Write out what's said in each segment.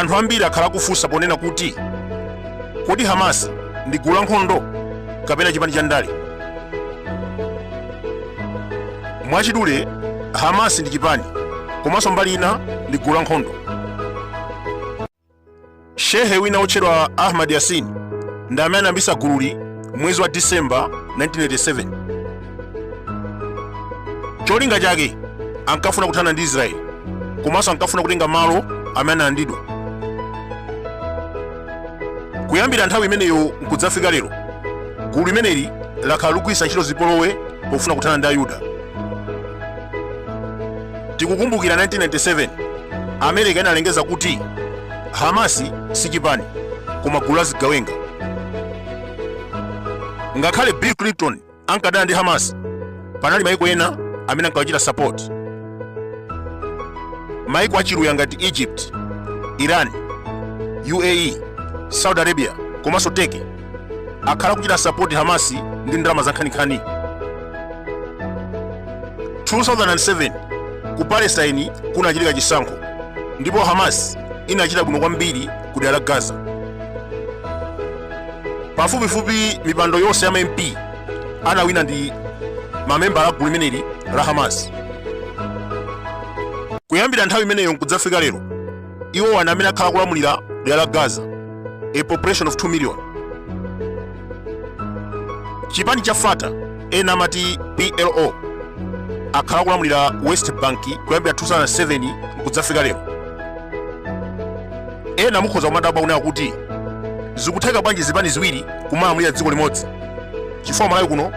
Anthu ambiri akhala kufunsa ponena kuti kodi Hamas ndi gulu la nkhondo kapena chipani cha ndale. Mwachidule, Hamas ndi chipani, komanso mbali ina ndi gulu la nkhondo. Shehe wina otchedwa Ahmad Yasin ndi amene anayambitsa gululi mwezi wa Disemba 1987. Cholinga chake ankafuna kuthana ndi Israeli, komanso ankafuna kutenga malo amene analandidwa. Kuyambira nthawi imeneyo nkudzafika lero, gulu limeneli lakhala likugwiritsa ntchito zipolowe pofuna kuthana ndi Ayuda. Tikukumbukira 1997 America inalengeza kuti Hamas si chipani koma gulu la zigawenga. Ngakhale Bill Clinton ankadana ndi Hamas, panali maiko ena amene ankawachita support. Maiko achiluya ngati Egypt, Iran, UAE, Saudi Arabia komanso Turkey akhala kuchita support Hamas ndi ndalama za nkhaninkhani. 2007 ku Palestine kunachitika chisankho ndipo Hamas inachita bwino kwambiri ku dera la Gaza. Pafupifupi mipando yonse ya MP anawina ndi mamembala a gulu limeneli la Hamas. Kuyambira nthawi imeneyo nkudzafika lero, iwo ana amene akhala kulamulira dera la Gaza, a population of 2 million. Chipani cha Fatah, ena amati PLO, akhala kulamulira West Bank kuyambira 2007 nkudzafika lero. Ena mukhoza kumadabwa kunena kuti zikutheka bwanji zipani ziwiri kumalamulira dziko limodzi, chifukwa Malawi kuno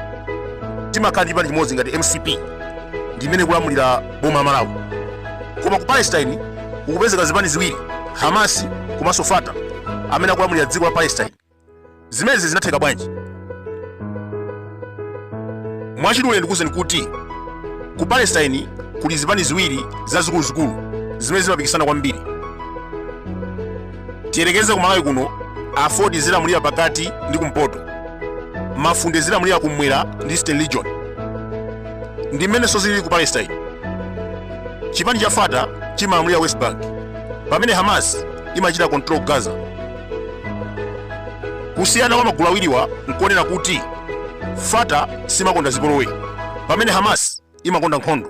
timakhala ndi chipani chimodzi ngati MCP ndimene kulamulira boma la Malawi. Koma ku Palestine kukupezeka zipani ziwiri, Hamas komanso Fatah amene akulamulira dziko la Palestine. Zimenezi zinatheka bwanji? Mwachidule ndikuwuzeni kuti ku Palestine kuli zipani ziwiri zazikuluzikulu zimene zimapikisana kwambiri. Tiyerekeze ku Malawi kuno, Afodi zilamulira pakati ndi kumpoto, Mafunde zilamulira kumwera ndi Eastern Region. Ndi mmenenso zili ku Palestine. Chipani cha Fatah chimalamulira West Bank, pamene Hamas imachita control Gaza. Kusiyana kwa magulu awiriwa nkuonera kuti Fatah simakonda zipolowe, pamene Hamas imakonda nkhondo.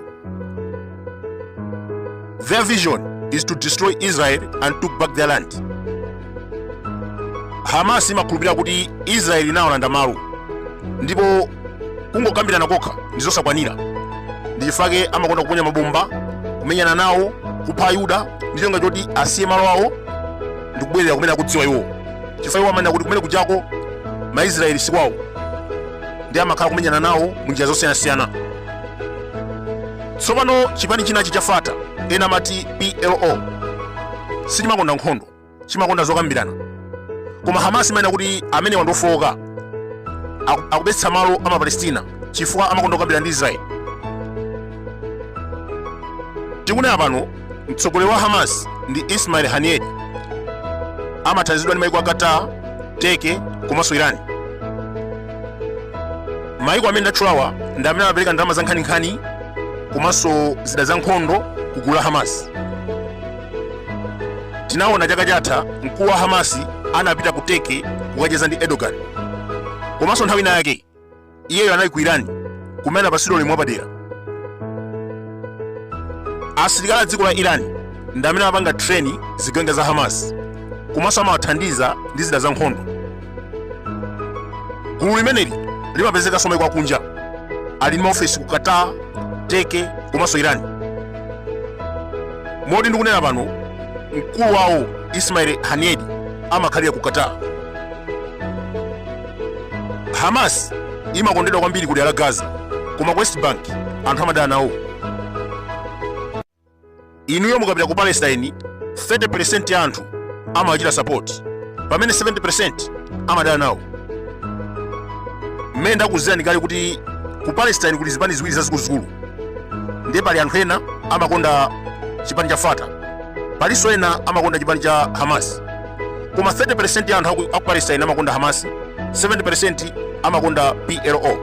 Their vision is to destroy Israel and took back their land. Hamas imakhulupirira kuti Israeli inawalanda malo, ndipo kungokambirana kokha ndi zosakwanira. Ndifake amakonda kuponya mabomba, kumenyana nawo, kupha Ayuda ndi chonga choti asiye malo awo ndi kubwerera kumene akudziwa iwo. Chifukwa iwo amanena kuti kumene kujako Maisraeli si kwawo, ndi amakhala kumenyana nawo mu njira zosiyanasiyana. Tsopano chipani chinachi cha Fatah, ena amati PLO, sichimakonda nkhondo, chimakonda zokambirana. Koma Hamas imanena kuti amene wandofowoka akubetsa malo a Palestina chifukwa amakonda kukambirana ndi Israeli. Tikunena pano mtsogoleri wa Hamas ndi Ismail Haniyeh, amathandizidwa ndi maiko a Qatar, Turkey komanso Iran. Maiko amene ndatchulawa ndi amene amapereka ndalama za nkhaninkhani komanso zida za nkhondo ku gulu la Hamas. Tinaona chaka chatha mkulu wa Hamas anapita ku Turkey kukacheza ndi Erdogan, komanso nthawi ina yake iyeyo anali ku Iran kumene anapatsidwa ulemu wapadera. Asilikali a dziko la Iran ndi amene amapanga treni zigawenga za Hamas, komanso amawathandiza ndi zida za nkhondo. Gulu limeneli limapezekanso maiko akunja, ali ndi maofesi ku Qatar, Turkey komanso Iran. Moti ndikunena pano, mkulu wawo Ismail Haniyeh amakhalira ku Qatar. Hamas imakondedwa kwambiri ku dera la Gaza, koma ku West Bank anthu amadana nawo. Inuyo mukapita ku Palestine, 30% ya anthu amachita support, pamene 70% amadana nawo. Mmene ndakuzirani kale kuti ku Palestine kuli zipani ziwiri zazikuluzikulu, ndiye pali anthu ena amakonda chipani cha Fatah, palinso ena amakonda chipani cha Hamas. Koma 30% ya anthu aku Palestine amakonda Hamas, 70% amakonda PLO.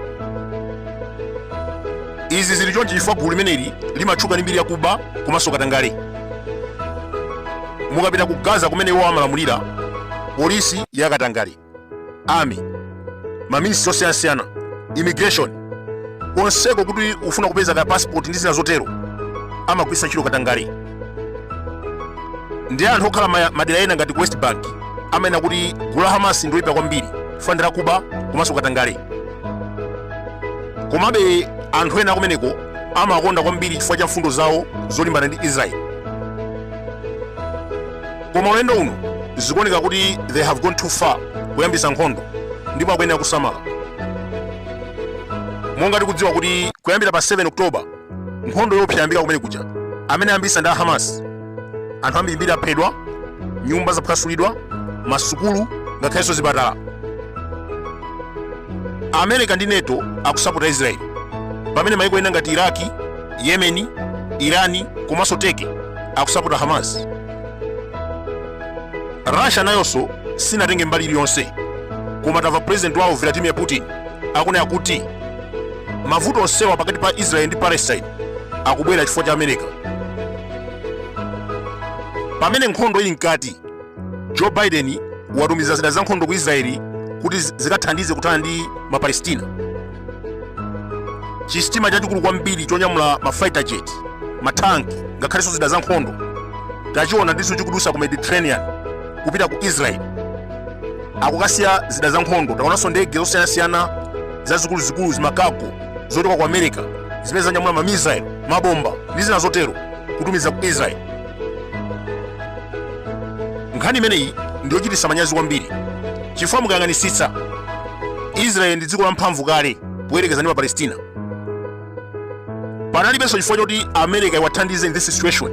Izi zili chonchi chifukwa gulu limeneli limatchuka ndi mbiri yakuba komanso katangale. mukapita ku Gaza kumene iwo amalamulira, polisi ya Katangale, army, maministry osiyanasiyana, immigration, konseko kuti ufuna kupeza ka passport ndi zina zotero amagwisa ntchito Katangale. Ndi anthu okhala madera ena ngati West Bank amene kuti gulu la Hamas ndoyipa kwambiri kufandira Kuba komanso Katangale. Komabe anthu ena kumeneko amakonda kwambiri chifukwa cha mfundo zawo zolimbana ndi Israel. Koma ulendo uno zikuoneka kuti they have gone too far kuyambisa nkhondo, ndipo akuyenera kusamala. Monga tikudziwa kuti kuyambira pa 7 Oktoba nkhondo yopsa yambika kumene kuja, amene ayambisa ndi Hamas, anthu ambirimbiri aphedwa, nyumba zaphwasulidwa, masukulu ngakhalenso zipatala. America ndi NATO akusapota Israel, pamene mayiko ena ngati Iraki, Yemeni, Irani komanso Turkey akusapota Hamas. Russia nayonso sinatenge mbali iliyonse, koma tamva president wawo Vladimir Putin akunena kuti mavuto onsewa pakati pa Israel ndi Palestine akubwera chifukwa cha America. Pamene nkhondo ili mkati, Joe Biden watumiza zida za nkhondo ku Israeli kuti zikathandize kuthana ndi Mapalestina. Chisitima chachikulu kwambiri chonyamula mafighter jet, matanki ngakhalenso zida za nkhondo tachiona ndiso chikudusa ku Mediterranean kupita ku Israel. Akukasiya zida za nkhondo, taonanso ndege zosiyanasiyana zazikuluzikulu zimakago zotoka ku America zimene zanyamula mamisile, mabomba ndi zina zotero kutumiza ku Israel. Nkhani imeneyi ndiyochititsa manyazi kwambiri chifukwa mukayang'anisitsa, Israel ndi dziko lamphamvu kale poyerekeza ndi Mapalestina. Panalibenso chifukwa choti America iwathandize in this situation.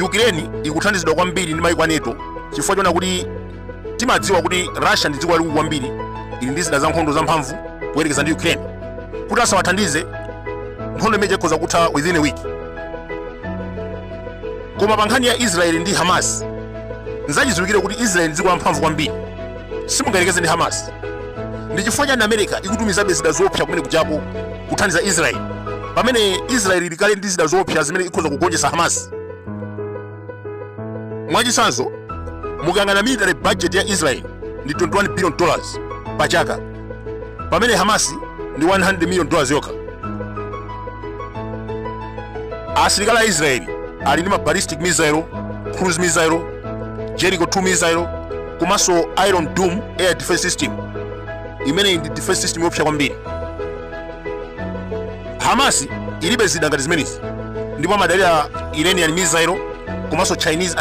Ukraine ikuthandizidwa kwambiri ndi mayiko a NATO chifukwa chona kuti timadziwa kuti Russia ndi dziko lalikulu kwambiri, ili ndi zida za nkhondo zamphamvu poyerekeza ndi Ukraine. Kuti asawathandize, nkhondo imene ikhoza kutha within a week. Koma pa nkhani ya Israel ndi Hamas, nzachidziwikire kuti Israel ndi dziko lamphamvu kwambiri, simungayerekeze ndi Hamas. Ndi chifukwa chani America ikutumizabe zida zoopsa kumene kujapo kuthandiza Israel, pamene Israel ili kale ndi zida zoopsa zimene ikhoza kugonjetsa Hamas. Mwachitsanzo, mukayang'ana military budget ya Israel ndi $21 billion pa chaka, pamene Hamas ndi $100 million yokha. Asilikali a Israel ali ndi ma ballistic missile, cruise missile, Jericho 2 missile komanso Iron Dome air defense system, imene ndi defense system yopsa kwambiri. Hamas ilibe zida ngati zimenezi, ndipo amadalira Iranian missile komanso Chinese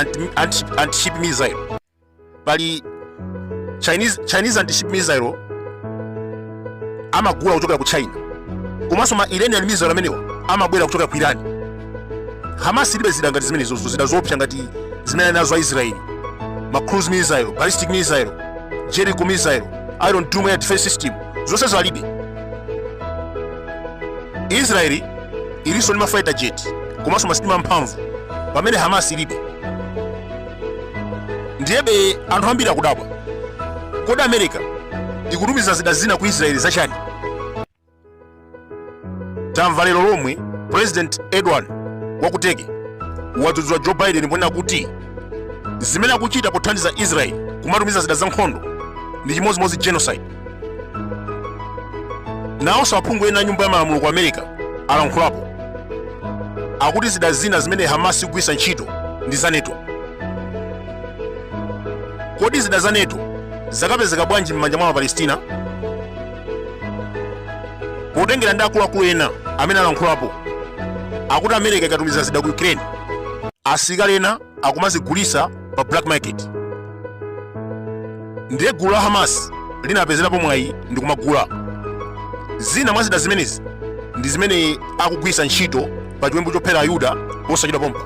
anti-ship missile. Pali Chinese anti-ship missile amagula kuchokera ku China, komanso ma Iranian missile amenewa amabwera kuchokera ku Iran. Hamas ilibe zida ngati zimenezo, zida zoopsa ngati zimene nazo Israel, ma cruise missile, ballistic missile, Jericho missile, Iron Dome air defense system, zonsezo alibe. Israel ilinso ndi ma fighter jet komanso masitima amphamvu, pamene Hamas ilibe. Ndiyebe anthu ambiri akudabwa, kodi America ikutumiza zida zina ku Israel zachani? Tamva lero lomwe President Edward wa ku Turkey wadzudzula Joe Biden ponena kuti zimene akuchita pothandiza Israel kumatumiza zida za nkhondo ndi chimodzimodzi genocide. Nawonso aphungu ena nyumba ya malamulo ku America alankhulapo, akuti zida zina zimene Hamas ikugwisa ntchito ndi za NATO. Kodi zida za NATO zakapezeka bwanji m'manja mwa Palestina? Potengera ndi akuluakulu ena amene alankhulapo, akuti America ikatumiza zida ku Ukraine, asilikali ena akumazigulisa pa black market. Ndiye gulu la Hamas linapezerapo mwayi ndi kumagula. Zina mwa zida zimenezi ndi zimene akugwisa ntchito pa chiwembu chophera Ayuda posachita pompa.